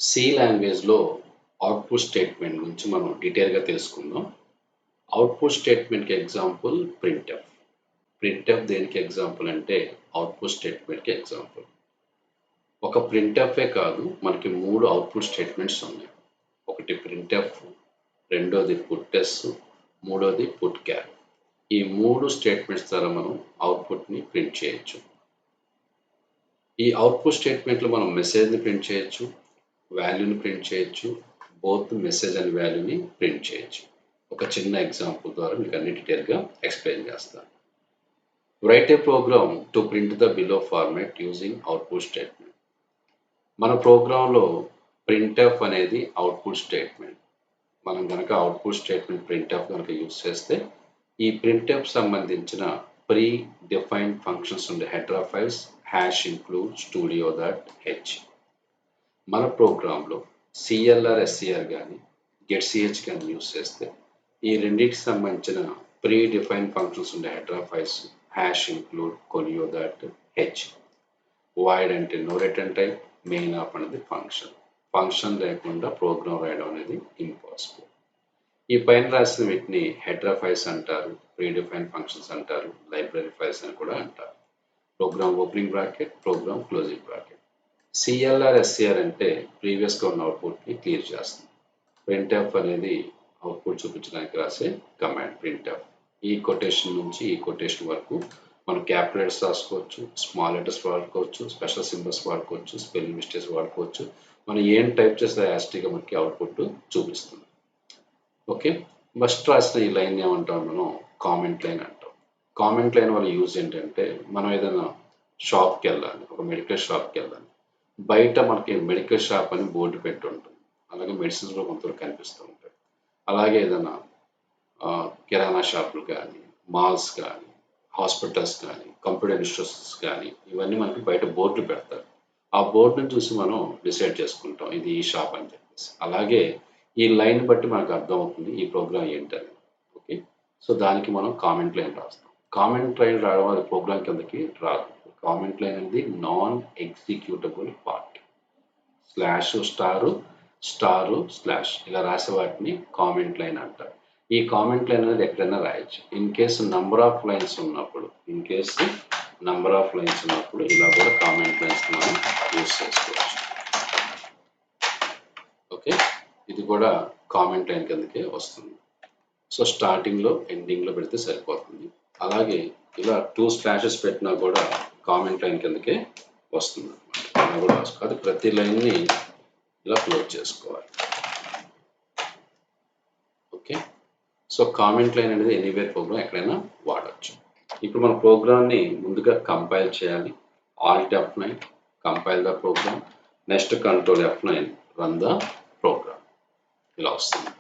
C లాంగ్వేజ్లో output statement గురించి మనం డీటెయిల్గా తెలుసుకుందాం. అవుట్పుట్ స్టేట్మెంట్కి ఎగ్జాంపుల్ ప్రింట్ఎఫ్. ప్రింట్ఎఫ్ దేనికి ఎగ్జాంపుల్ అంటే అవుట్పుట్ స్టేట్మెంట్కి ఎగ్జాంపుల్. ఒక ప్రింట్ఎఫే కాదు, మనకి 3 అవుట్పుట్ స్టేట్మెంట్స్ ఉన్నాయి. ఒకటి ప్రింట్ఎఫ్, రెండోది పుట్టెస్, మూడోది పుట్ క్యార్. ఈ 3 స్టేట్మెంట్స్ ద్వారా మనం అవుట్పుట్ని ప్రింట్ చేయొచ్చు. ఈ అవుట్పుట్ స్టేట్మెంట్లో మనం మెసేజ్ని ప్రింట్ చేయొచ్చు, వాల్యూని ప్రింట్ చేయొచ్చు, బోత్ మెసేజ్ అండ్ వాల్యూని ప్రింట్ చేయొచ్చు. ఒక చిన్న ఎగ్జాంపుల్ ద్వారా మీకు అన్ని డీటెయిల్గా ఎక్స్ప్లెయిన్ చేస్తాను. Write a program to print the below format using output statement. మన ప్రోగ్రాంలో ప్రింట్ఎఫ్ అనేది అవుట్పుట్ స్టేట్మెంట్. మనం కనుక అవుట్పుట్ స్టేట్మెంట్ ప్రింట్ఎఫ్ కనుక యూజ్ చేస్తే ఈ ప్రింట్ఎఫ్ సంబంధించిన ప్రీ డిఫైన్డ్ ఫంక్షన్స్ ఉండే హెడర్ ఫైల్స్ #include studio.h. మన ప్రోగ్రాంలో సిఎల్ఆర్ ఎస్సిఆర్ కానీ గెట్సిహెచ్ కానీ యూజ్ చేస్తే ఈ రెండింటికి సంబంధించిన ప్రీ డిఫైన్ ఫంక్షన్స్ ఉండే header files #include studio.h. Void అంటే no return type, main of అనేది ఫంక్షన్ లేకుండా ప్రోగ్రామ్ రాయడం అనేది ఇంపాసిబుల్. ఈ పైన రాసిన వీటిని హెడర్ ఫైల్స్ అంటారు, ప్రీ డిఫైన్ ఫంక్షన్స్ అంటారు, లైబ్రరీ ఫైల్స్ అని కూడా అంటారు. Program opening bracket, program closing bracket. CLR SCR అంటే ప్రీవియస్గా ఉన్న అవుట్పుట్ని క్లియర్ చేస్తుంది. ప్రింట్ఎఫ్ అనేది అవుట్పుట్ చూపించడానికి రాసే కమాండ్ ప్రింట్ఎఫ్. ఈ కొటేషన్ నుంచి ఈ కొటేషన్ వరకు మనం క్యాపిటల్ లెటర్స్ రాసుకోవచ్చు, స్మాల్ లెటర్స్ వాడుకోవచ్చు, స్పెషల్ సింబల్స్ వాడుకోవచ్చు, స్పెల్లింగ్ మిస్టేక్స్ వాడుకోవచ్చు. మనం ఏం టైప్ చేస్తే యాస్టీగా మనకి అవుట్పుట్ చూపిస్తుంది. ఓకే, ఫస్ట్ రాసిన ఈ లైన్ ఏమంటాం మనం కామెంట్ లైన్ అంటాం. కామెంట్ లైన్ వల్ల యూజ్ ఏంటంటే మనం ఏదైనా షాప్కి వెళ్ళాలి, ఒక మెడికల్ షాప్కి వెళ్ళాలి, బయట మనకి మెడికల్ షాప్ అని బోర్డు పెట్టి ఉంటుంది, అలాగే మెడిసిన్స్ కూడా కొంతవరకు కనిపిస్తూ ఉంటాయి. అలాగే ఏదైనా కిరాణా షాపులు కానీ, మాల్స్ కానీ, హాస్పిటల్స్ కానీ, కంప్యూటర్ ఇన్స్టిట్యూషన్స్ కానీ, ఇవన్నీ మనకి బయట బోర్డులు పెడతారు. ఆ బోర్డుని చూసి మనం డిసైడ్ చేసుకుంటాం ఇది ఈ షాప్ అని చెప్పేసి. అలాగే ఈ లైన్ బట్టి మనకు అర్థమవుతుంది ఈ ప్రోగ్రామ్ ఏంటని. ఓకే, సో దానికి మనం కామెంట్ లైన్ రాస్తాం. కామెంట్ లైన్ రావడం వల్ల ప్రోగ్రామ్ కిందకి రాదు. కామెంట్ లైన్ అనేది నాన్ ఎగ్జిక్యూటబుల్ పార్ట్. /*// ఇలా రాసే వాటిని కామెంట్ లైన్ అంటారు. ఈ కామెంట్ లైన్ అనేది ఎక్కడైనా రాయొచ్చు. In case number of lines ఉన్నప్పుడు ఇలా కూడా కామెంట్ లైన్స్ మనం యూజ్ చేసుకోవచ్చు. ఓకే, ఇది కూడా కామెంట్ లైన్ కిందకే వస్తుంది. సో స్టార్టింగ్లో ఎండింగ్లో పెడితే సరిపోతుంది. అలాగే ఇలా 2 స్లాషెస్ పెట్టినా కూడా కామెంట్ లైన్ కిందకే వస్తుంది అనమాట. అది ప్రతి లైన్ని ఇలా క్లోజ్ చేసుకోవాలి. ఓకే, సో కామెంట్ లైన్ అనేది ఎనీవేర్ ప్రోగ్రామ్ ఎక్కడైనా వాడచ్చు. ఇప్పుడు మన ప్రోగ్రామ్ని ముందుగా కంపైల్ చేయాలి. Alt F9 compile the program, next control F9 run the program. ఇలా వస్తుంది.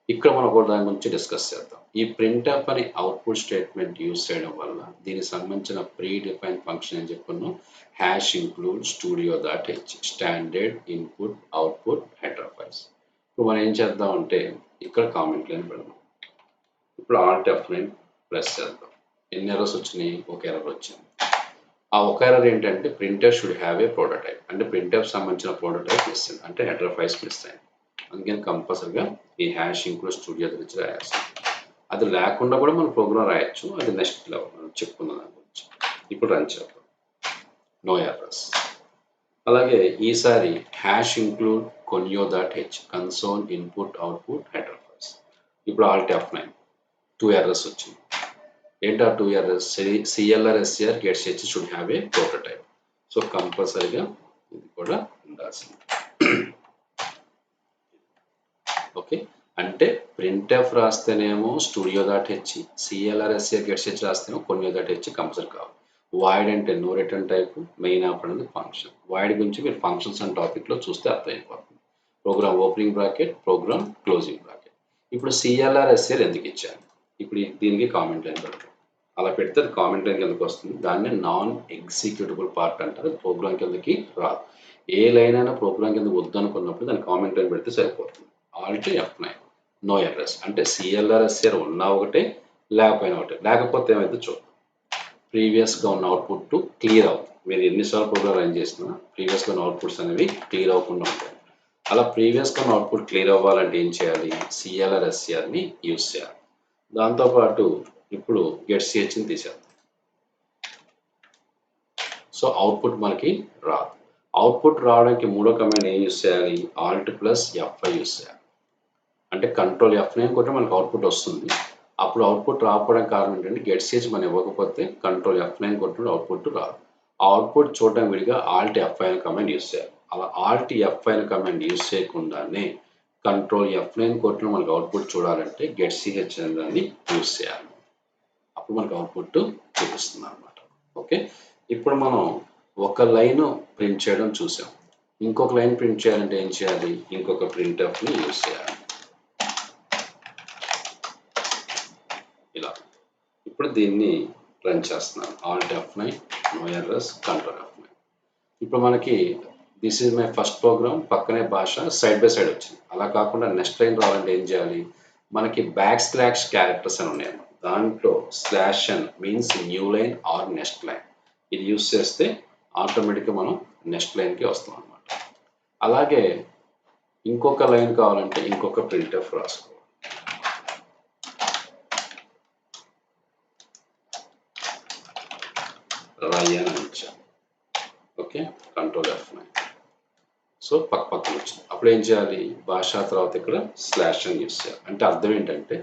ఇక్కడ మనం ఒక దాని గురించి డిస్కస్ చేద్దాం. ఈ ప్రింట్ఎఫ్ అనే అవుట్పుట్ స్టేట్మెంట్ యూజ్ చేయడం వల్ల దీనికి సంబంధించిన ప్రీ డిఫైన్ ఫంక్షన్ అని చెప్పుకున్నాం #include studio.h standard input output header files. ఇప్పుడు మనం ఏం చేద్దాం అంటే ఇక్కడ కామెంట్ లైన్ పెడదాం. ఇప్పుడు Alt F9 ప్రెస్ చేద్దాం. ఎన్ని ఎర్రర్స్ వచ్చినాయి? ఒక ఎర్రర్ వచ్చింది. ఆ ఒక ఎర్రర్ ఏంటంటే printf should have a prototype, అంటే ప్రింట్ఎఫ్ సంబంధించిన ప్రోటోటైప్ మిస్ అయింది, అంటే హెడర్ ఫైల్స్ మిస్ అయింది. అందుకని కంపల్సరిగా ఈ #include studio గురించి రాయాల్సి. అది లేకుండా కూడా మనం ప్రోగ్రామ్ రాయొచ్చు, అది నెక్స్ట్ లెవెల్ మనం చెప్పుకున్న దాని గురించి. ఇప్పుడు రన్ చేద్దాం. No errors. అలాగే ఈసారి #include conio.h console input output header files. ఇప్పుడు Alt F9 2 ఎర్రర్స్ వచ్చింది. ఏంటా 2 ఎర్రర్స్? సిఎల్ఆర్ ఎస్సిఆర్ గెట్సిహెచ్ should have a prototype. So కంపల్సరిగా ఇది కూడా ఉండాల్సింది. ఓకే, అంటే ప్రింట్ఎఫ్ రాస్తేనేమో studio.h, సిఎల్ఆర్ ఎస్సిఆర్ గెట్సిహెచ్ రాస్తేనేమో conio.h కంపల్సరీ కావాలి. వాయిడ్ అంటే no return type, main of అనేది ఫంక్షన్. వాయిడ్ గురించి మీరు ఫంక్షన్స్ అండ్ టాపిక్లో చూస్తే అర్థమైపోతుంది. Program opening bracket, program closing bracket. ఇప్పుడు సిఎల్ఆర్ ఎస్సిఆర్ ఎందుకు ఇచ్చాను? ఇప్పుడు దీనికి కామెంట్ లైన్ పెడతాం. అలా పెడితే అది కామెంట్ లైన్ కిందకి వస్తుంది. దాన్ని నాన్ ఎగ్జిక్యూటబుల్ పార్ట్ అంటారు. ప్రోగ్రామ్ కిందకి రాదు. ఏ లైన్ అయినా ప్రోగ్రామ్ కింద వద్దనుకున్నప్పుడు దాన్ని కామెంట్ లైన్ పెడితే సరిపోతుంది. Alt F9 నో ఎర్రర్స్, అంటే సిఎల్ఆర్ ఎస్సిఆర్ ఉన్నా ఒకటే, లేకపోయినా ఒకటే. లేకపోతే ఏమైతే చూద్దాం. ప్రీవియస్గా ఉన్న అవుట్పుట్ క్లియర్ అవుతుంది. మీరు ఎన్నిసార్లు ప్రోగ్రామ్ రన్ చేసినా ప్రీవియస్గా ఉన్న అవుట్పుట్స్ అనేవి క్లియర్ అవ్వకుండా ఉంటాయి. అలా ప్రీవియస్గా అవుట్పుట్ క్లియర్ అవ్వాలంటే ఏం చేయాలి, సిఎల్ఆర్ ఎస్సిఆర్ని యూజ్ చేయాలి. దాంతోపాటు ఇప్పుడు గెట్ సిహెచ్ని తీసేద్దాం. సో అవుట్పుట్ మనకి రాదు. అవుట్పుట్ రావడానికి మూడో కమాండ్ ఏం యూజ్ చేయాలి, ఆల్ట్ ప్లస్ F5 యూజ్ చేయాలి. అంటే కంట్రోల్ F9 కొట్టే మనకు అవుట్పుట్ వస్తుంది. అప్పుడు అవుట్పుట్ రాకపోవడానికి కారణం ఏంటంటే గెట్ సిహెచ్ మనం ఇవ్వకపోతే కంట్రోల్ F9 కొట్టినప్పుడు అవుట్పుట్ రాదు. ఆ అవుట్పుట్ చూడడానికి విడిగా ఆల్ట్ F5 కమాండ్ యూజ్ చేయాలి. అలా ఆల్ట్ F5 కమాండ్ యూజ్ చేయకుండానే కంట్రోల్ F9 కొట్టిన మనకు అవుట్పుట్ చూడాలంటే గెట్ సిహెచ్ అనే దాన్ని యూజ్ చేయాలి. అప్పుడు మనకు అవుట్పుట్ చూపిస్తుంది అనమాట. ఓకే, ఇప్పుడు మనం ఒక లైన్ ప్రింట్ చేయడం చూసాం. ఇంకొక లైన్ ప్రింట్ చేయాలంటే ఏం చేయాలి, ఇంకొక ప్రింట్ఎఫ్ని యూజ్ చేయాలి. ఇలా ఇప్పుడు దీన్ని రన్ చేస్తున్నాను. Alt F9, no errors, control F9. ఇప్పుడు మనకి this is my first program, పక్కనే భాష సైడ్ బై సైడ్ వచ్చింది. అలా కాకుండా నెక్స్ట్ లైన్ రావాలంటే ఏం చేయాలి, మనకి బ్యాక్ స్లాష్ క్యారెక్టర్స్ అని ఉన్నాయి. దాంట్లో slash n means new line or next line. ఇది యూస్ చేస్తే ఆటోమేటిక్గా మనం నెక్స్ట్ లైన్కి వస్తాం అనమాట. అలాగే ఇంకొక లైన్ కావాలంటే ఇంకొక ప్రింట్ఎఫ్ రాసుకోవాలి. రయ్యన్ అని ఇచ్చాను. Okay, control F9. సో పక్కన వచ్చింది. అప్పుడు ఏం చేయాలి, భాష తర్వాత ఇక్కడ స్లాష్ అని యూస్ చేయాలి. అంటే అర్థం ఏంటంటే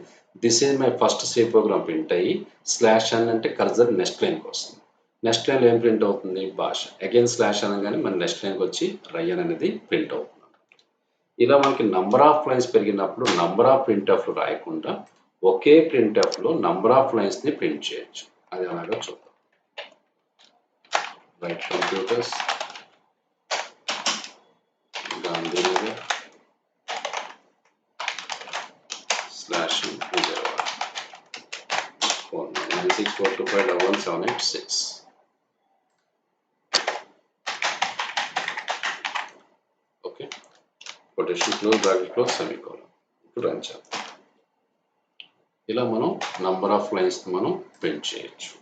this is my first C program print అయ్యి స్లాష్ అని అంటే కర్జర్ నెక్స్ట్ లైన్కి వస్తుంది. నెక్స్ట్ లైన్లో ఏం ప్రింట్ అవుతుంది, భాష. అగైన్ స్లాష్ అనగానే మన నెక్స్ట్ లైన్కి వచ్చి రయ్యన్ అనేది ప్రింట్ అవుతుంది. ఇలా మనకి నంబర్ ఆఫ్ లైన్స్ పెరిగినప్పుడు నంబర్ ఆఫ్ ప్రింట్ఎఫ్లు రాయకుండా ఒకే ప్రింట్ఎఫ్లో నంబర్ ఆఫ్ లైన్స్ని ప్రింట్ చేయొచ్చు. అది అలాగా చూద్దాం. Right Computers, Gandhinagar /Vijayawada, phone 9642511786. Okay, quotation close, bracket close, semicolon. ఇప్పుడు రన్ చేద్దాం. ఇలా మనం నంబర్ ఆఫ్ లైన్స్ మనం ప్రింట్ చేయొచ్చు.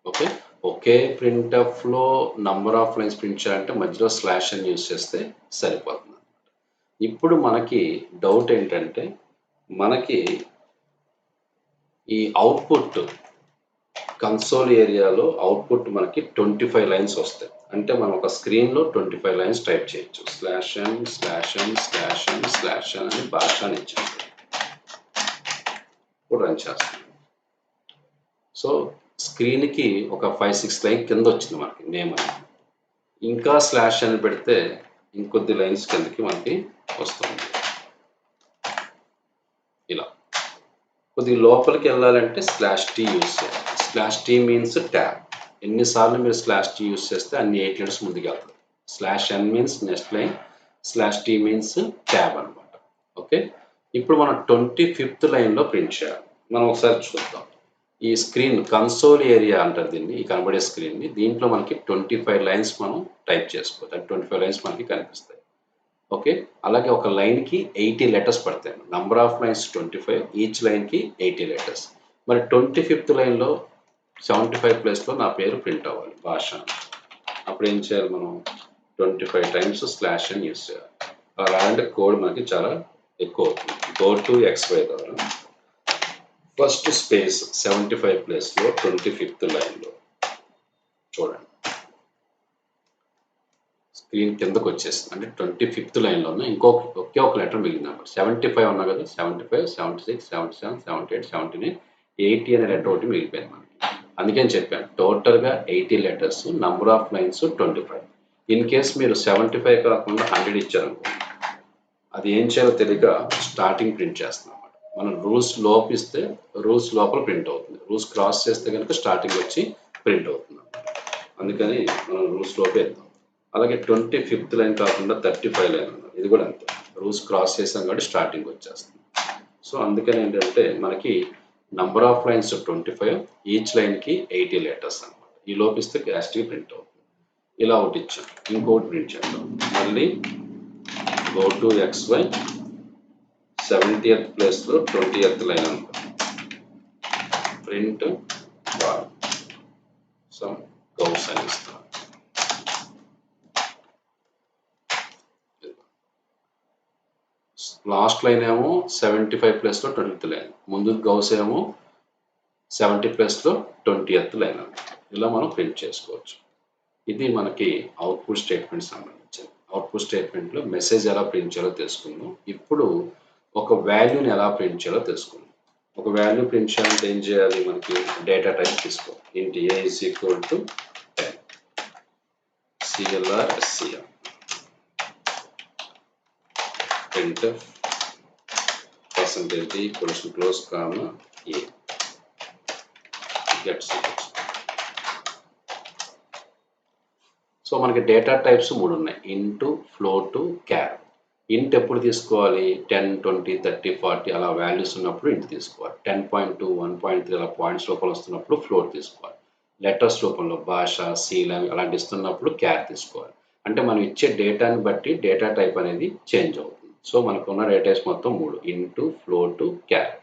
ఓకే, ఒకే ప్రింట్ఎఫ్లో నంబర్ ఆఫ్ లైన్స్ ప్రింట్ చేయాలంటే మధ్యలో స్లాష్ అని యూజ్ చేస్తే సరిపోతుంది. ఇప్పుడు మనకి డౌట్ ఏంటంటే మనకి ఈ అవుట్పుట్ కన్సోల్ ఏరియాలో అవుట్పుట్ మనకి 25 లైన్స్ వస్తాయి. అంటే మనం ఒక స్క్రీన్లో 25 లైన్స్ టైప్ చేయొచ్చు. Slash n slash n slash n slash n అని భాష అని ఇచ్చాము. ఇప్పుడు రన్ చేస్తాం. సో స్క్రీన్కి ఒక 5-6 లైన్ కింద వచ్చింది మనకి నేమ్ అని. ఇంకా స్లాష్ అని పెడితే ఇంకొద్ది లైన్స్ కిందకి మనకి వస్తుంది. ఇలా కొద్దిగా లోపలికి వెళ్ళాలంటే స్లాష్ టీ యూస్ చేయాలి. Slash t means tab. ఎన్నిసార్లు మీరు స్లాష్ టీ యూస్ చేస్తే అన్ని 8 లెటర్స్ ముందుకు వెళ్తాయి. Slash n means next line, slash t means tab అనమాట. ఓకే, ఇప్పుడు మనం 25th లైన్లో ప్రింట్ చేయాలి. మనం ఒకసారి చూద్దాం. ఈ స్క్రీన్ కన్సోల్ ఏరియా అంటారు దీన్ని, ఈ కనబడే స్క్రీన్ని. దీంట్లో మనకి 25 లైన్స్ మనం టైప్ చేసుకోవచ్చు. 25 లైన్స్ మనకి కనిపిస్తాయి. ఓకే, అలాగే ఒక లైన్కి 80 లెటర్స్ పడతాయి. నంబర్ ఆఫ్ లైన్స్ 25, ఈచ్ లైన్కి 80 లెటర్స్. మరి 25th లైన్లో 75 ప్లేస్లో నా పేరు ప్రింట్ అవ్వాలి, భాష. అప్పుడు ఏం చేయాలి, మనం 25 టైమ్స్ స్లాష్ అని యూస్ చేయాలి. అలాంటి కోడ్ మనకి చాలా ఎక్కువ అవుతుంది. గో టు XY ద్వారా ఫస్ట్ స్పేస్ 75 ప్లేస్లో 25th లైన్లో చూడండి, స్క్రీన్ కిందకు వచ్చేస్తుంది. అంటే 25th లైన్లో ఉన్న ఒకే ఒక లెటర్ మిగిలింది అనమాట. 75 ఉన్నా కదా, 75, 76, 77, 78, 79, 80 అనే లెటర్ ఒకటి మిగిలిపోయింది మనకి. అందుకని చెప్పాను టోటల్గా 80 letters, number of lines 25. In case మీరు 75 కాకుండా 100 ఇచ్చారనుకోండి, అది ఏం చేయాలో తెలియక స్టార్టింగ్ ప్రింట్ చేస్తున్నాం అన్నమాట. మనం రూల్స్ లోపిస్తే రూల్స్ లోపల ప్రింట్ అవుతుంది, రూల్స్ క్రాస్ చేస్తే కనుక స్టార్టింగ్ వచ్చి ప్రింట్ అవుతుంది. అందుకని మనం రూల్స్ లోపే వెళ్తాం. అలాగే 25th లైన్ కాకుండా 35 లైన్ ఉన్నారు, ఇది కూడా అంతే. రూల్స్ క్రాస్ చేసాం కాబట్టి స్టార్టింగ్ వచ్చేస్తుంది. సో అందుకని ఏంటంటే మనకి నంబర్ ఆఫ్ లైన్స్ 25, ఈచ్ లైన్కి 80 లెటర్స్ అనమాట. ఈ లోపిస్తే క్యాస్ట్గా ప్రింట్ అవుతుంది. ఇలా ఒకటి ఇచ్చాం. ఇంకొకటి ప్రింట్ చేద్దాం. మళ్ళీ గో టు XY 70th ప్లేస్లో 20th లైన్ అనుకో, ప్రింట్ బార్ సమ్ గౌస్ అని ఇస్తాం. లాస్ట్ లైన్ ఏమో 75 ప్లేస్లో 20th లైన్, ముందు గౌస్ ఏమో 70 ప్లేస్లో 20th లైన్ అన్నమాట. ఇలా మనం ప్రింట్ చేసుకోవచ్చు. ఇది మనకి అవుట్పుట్ స్టేట్మెంట్ సంబంధించింది. అవుట్పుట్ స్టేట్మెంట్లో మెసేజ్ ఎలా ప్రింట్ చేయాలో తెలుసుకుందాం. ఇప్పుడు ఒక వాల్యూని ఎలా ప్రింట్ చేయాలో తెలుసుకుందాం. ఒక వాల్యూ ప్రింట్ చేయాలంటే ఏం చేయాలి? మనకి డేటా టైప్ తీసుకో. Int a is equal to 10 CLR SCR printf percentage equals to close comma a gets it. So మనకి డేటా టైప్స్ 3 ఉన్నాయి. Int, float, char. ఇంట్ ఎప్పుడు తీసుకోవాలి? 10, 20, 30, 40 అలా వాల్యూస్ ఉన్నప్పుడు ఇంట్ తీసుకోవాలి. 10.2, 1.3 అలా పాయింట్స్ రూపంలో వస్తున్నప్పుడు ఫ్లోట్ తీసుకోవాలి. లెటర్స్ రూపంలో భాష, శీలం అలాంటి ఇస్తున్నప్పుడు క్యార్ తీసుకోవాలి. అంటే మనం ఇచ్చే డేటాని బట్టి డేటా టైప్ అనేది చేంజ్ అవుతుంది. సో మనకు ఉన్న డేటా టైప్స్ మొత్తం 3: ఇంటు, ఫ్లోట్, క్యార్.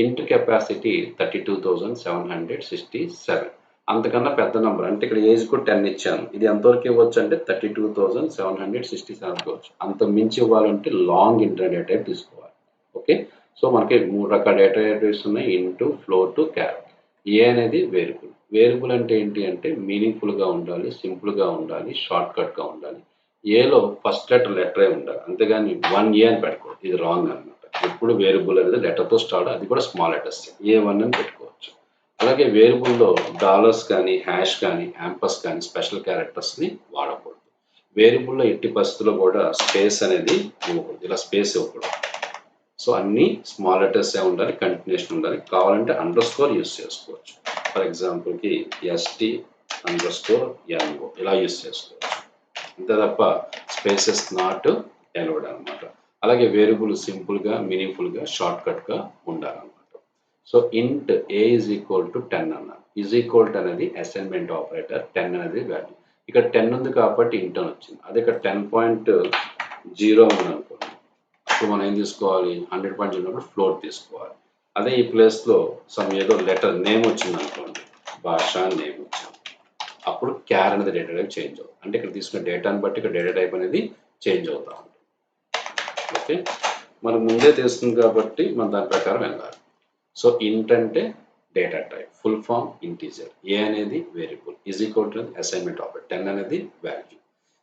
ఇంట్ కెపాసిటీ 32,767. అంతకన్నా పెద్ద నెంబర్ అంటే ఇక్కడ ఏజ్ కూడా 10 ఇచ్చాను. ఇది ఎంతవరకు ఇవ్వచ్చు అంటే 32,767 ఇవ్వచ్చు. అంత మించి ఇవ్వాలంటే లాంగ్ ఇంటర్ డేటా టైప్ తీసుకోవాలి. ఓకే, సో మనకి 3 రకాల డేటా టైప్స్ ఉన్నాయి: ఇంటు, ఫ్లోట్, క్యార్. ఏ అనేది వేరియబుల్. వేరియబుల్ అంటే ఏంటి అంటే మీనింగ్ఫుల్గా ఉండాలి, సింపుల్గా ఉండాలి, షార్ట్ కట్గా ఉండాలి. ఏలో ఫస్ట్ లెటరే ఉండాలి, అంతేగాని 1A అని పెట్టుకోవచ్చు. ఇది రాంగ్ అనమాట. ఎప్పుడు వేరియబుల్ అనేది లెటర్తో స్టార్ట్, అది కూడా స్మాల్ లెటర్స్, A1 అని పెట్టుకోవచ్చు. అలాగే వేరియబుల్లో డాలర్స్ కానీ, హ్యాష్ కానీ, యాంపస్ కానీ స్పెషల్ క్యారెక్టర్స్ని వాడకూడదు. వేరియబుల్లో ఎట్టి పరిస్థితుల్లో కూడా స్పేస్ అనేది ఇవ్వకూడదు, ఇలా స్పేస్ ఇవ్వకూడదు. సో అన్ని స్మాల్ లెటర్సే ఉండాలి, కంటిన్యూషన్ ఉండాలి. కావాలంటే అండర్ యూస్ చేసుకోవచ్చు. ఫర్ ఎగ్జాంపుల్కి ST_NO ఇలా యూస్ చేసుకోవచ్చు. అంతే తప్ప స్పేసెస్ నాట్ ఎలవడ్ అనమాట. అలాగే వేరియబుల్ సింపుల్గా, మీనింగ్ఫుల్గా, షార్ట్ కట్గా ఉండాలన్నమాట. సో ఇంట్ ఏ ఈజ్ ఈక్వల్ టు 10 అన్నాను. ఈజ్ ఈక్వల్ టు అనేది అసైన్మెంట్ ఆపరేటర్, 10 అనేది వాల్యూ. ఇక్కడ 10 ఉంది కాబట్టి ఇంట్ అని వచ్చింది. అదే ఇక్కడ 10.0 ఉంది అనుకోండి, అప్పుడు మనం ఏం తీసుకోవాలి? 100.0 ఉన్నప్పుడు ఫ్లోట్ తీసుకోవాలి. అదే ఈ ప్లేస్లో సమ్ ఏదో లెటర్ నేమ్ వచ్చింది అనుకోండి, భాష నేమ్ వచ్చింది, అప్పుడు క్యార్ అనేది డేటా టైప్ చేంజ్ అవుతుంది. అంటే ఇక్కడ తీసుకున్న డేటాని బట్టి ఇక్కడ డేటా టైప్ అనేది చేంజ్ అవుతూ ఉంటుంది. ఓకే, మనకు ముందే తెలుస్తుంది కాబట్టి మనం దాని ప్రకారం వెళ్ళాలి. సో ఇంట్ అంటే data type, full form integer. A అనేది variable, is equal to assignment operator, 10 అనేది వాల్యూ.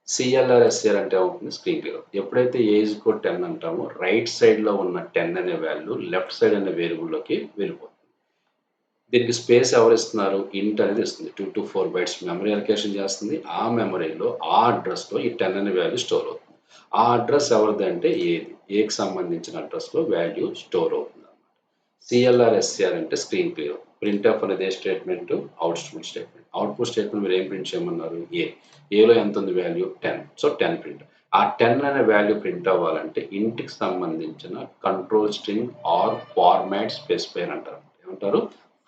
CLR SCR అంటే అవుతుంది స్క్రీన్ క్లియర్. ఎప్పుడైతే ఏ ఈజ్ ఈక్వల్ 10 అంటామో రైట్ సైడ్లో ఉన్న 10 అనే వాల్యూ లెఫ్ట్ సైడ్ అనే వేరియబుల్లోకి వెళ్ళిపోతుంది. దీనికి స్పేస్ ఎవరు ఇస్తున్నారు? ఇంట్ అనేది ఇస్తుంది. 2 to 4 bytes మెమరీ అలొకేషన్ చేస్తుంది. ఆ మెమరీలో ఆ అడ్రస్లో ఈ 10 అనే వాల్యూ స్టోర్ అవుతుంది. ఆ అడ్రస్ ఎవరిది అంటే ఏది, ఏకి సంబంధించిన అడ్రస్లో వాల్యూ స్టోర్ అవుతుంది. CLR SCR అంటే స్క్రీన్ క్లియర్. ప్రింట్ఎఫ్ అనేది statement, output statement. Output statement మీరు ఏం ప్రింట్ చేయమన్నారు? ఏలో ఎంత ఉంది వాల్యూ? 10. So 10 print. ఆ 10 అనే వాల్యూ ప్రింట్ అవ్వాలంటే ఇంటికి సంబంధించిన control string or format specifier అంటారు. ఏమంటారు?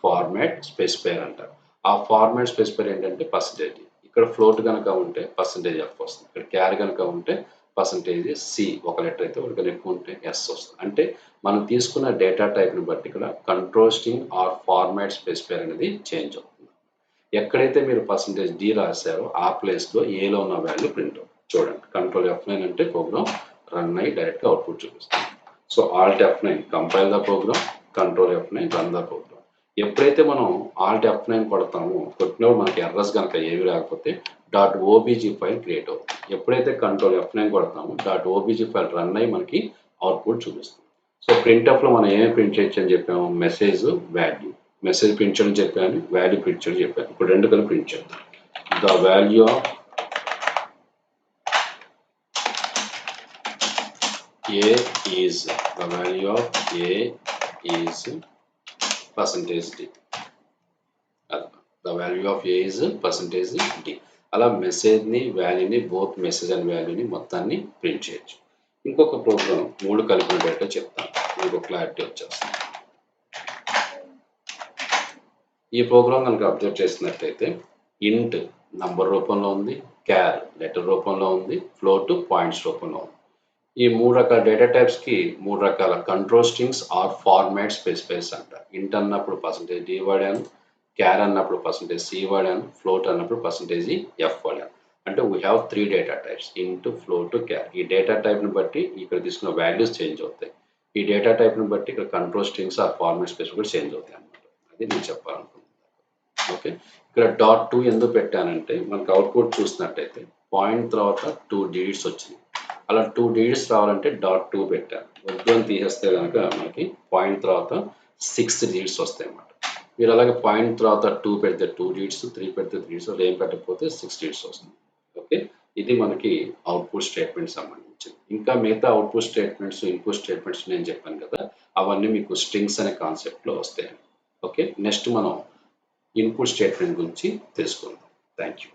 ఫార్మాట్ స్పెసిఫైర్ అంటారు. ఆ ఫార్మాట్ స్పెసిఫైర్ ఏంటంటే పర్సంటేజ్. ఇక్కడ ఫ్లోట్ కనుక ఉంటే %F వస్తుంది. ఇక్కడ క్యార్ కనుక ఉంటే %C, ఒక లెటర్ అయితే ఒక ఎక్కువ ఉంటే S వస్తుంది. అంటే మనం తీసుకున్న డేటా టైప్ని బట్టి ఇక్కడ control string or format specifier అనేది చేంజ్ అవుతుంది. ఎక్కడైతే మీరు %D రాశారో ఆ ప్లేస్లో ఏలో ఉన్న వాల్యూ ప్రింట్ అవుతుంది. చూడండి, కంట్రోల్ F9 అంటే ప్రోగ్రామ్ రన్ అయ్యి డైరెక్ట్గా అవుట్పుట్ చూపిస్తుంది. So alt F9 compile the program, control F9 run the program. ఎప్పుడైతే మనం ఆల్ట్ F9 కొడతామో, కొట్టినప్పుడు మనకి ఎర్రర్స్ కనుక ఏవి రాకపోతే .obg ఫైల్ క్రియేట్ అవుతుంది. ఎప్పుడైతే control F9 కొడతామో .obg file run అయ్యి మనకి అవుట్పుట్ చూపిస్తుంది. సో ప్రింట్ఎఫ్లో మనం ఏమేమి ప్రింట్ చేయొచ్చు అని చెప్పాము? Message, value. మెసేజ్ ప్రింట్ చేయడం చెప్పాను, వాల్యూ ప్రింట్ చేయడం చెప్పాను. ఇప్పుడు రెండు కలిపి ప్రింట్ చేద్దాం. The value of A is %D. The value of A is %D. అలా మెసేజ్ని, వాల్యూని, బోత్ మెసేజ్ అండ్ వాల్యూని మొత్తాన్ని ప్రింట్ చేయొచ్చు. ఇంకొక ప్రోగ్రామ్ 3 కలిపిన డేటా చెప్తాను, మీకు క్లారిటీ వచ్చేస్తుంది. ఈ ప్రోగ్రామ్ కనుక అబ్జర్వ్ చేసినట్లయితే ఇంట్ నంబర్ రూపంలో ఉంది, క్యార్ లెటర్ రూపంలో ఉంది, ఫ్లోట్ పాయింట్స్ రూపంలో ఉంది. ఈ 3 రకాల డేటా టైప్స్కి 3 రకాల control strings or format specifiers అంటారు. ఇంట్ అన్నప్పుడు %D వాడాను, క్యార్ అన్నప్పుడు %C వాడాను, ఫ్లోట్ అన్నప్పుడు %F వాడాను. అంటే వీ హ్యావ్ 3 డేటా టైప్స్ ఇంట్, ఫ్లోట్, క్యార్. ఈ డేటా టైప్ని బట్టి ఇక్కడ తీసుకున్న వాల్యూస్ చేంజ్ అవుతాయి. ఈ డేటా టైప్ని బట్టి ఇక్కడ కంట్రోల్ స్ట్రింగ్స్ ఆ ఫార్మాట్ స్పేస్ కూడా చేంజ్ అవుతాయి అన్నమాట. అది నేను చెప్పాలనుకుంటున్నాను. ఓకే, ఇక్కడ డాట్ 2 ఎందుకు పెట్టానంటే మనకు అవుట్పుట్ చూసినట్టయితే పాయింట్ తర్వాత 2 డిజిట్స్ వచ్చింది. అలా 2 డిజిట్స్ రావాలంటే డాట్ 2 పెట్టాను. వద్దు అని తీసేస్తే కనుక మనకి పాయింట్ తర్వాత 6 డిజిట్స్ వస్తాయి అన్నమాట. మీరు అలాగే పాయింట్ తర్వాత 2 పెడితే 2 డిజిట్స్, 3 పెడితే 3 డిజిట్స్, ఏం పెట్టకపోతే 6 డిజిట్స్ వస్తుంది. ఓకే, ఇది మనకి అవుట్పుట్ స్టేట్మెంట్ సంబంధించింది. ఇంకా మిగతా అవుట్పుట్ స్టేట్మెంట్స్, ఇన్పుట్ స్టేట్మెంట్స్ నేను చెప్పాను కదా, అవన్నీ మీకు స్ట్రింగ్స్ అనే కాన్సెప్ట్లో వస్తాయి. ఓకే, నెక్స్ట్ మనం ఇన్పుట్ స్టేట్మెంట్ గురించి తెలుసుకుందాం. Thank you.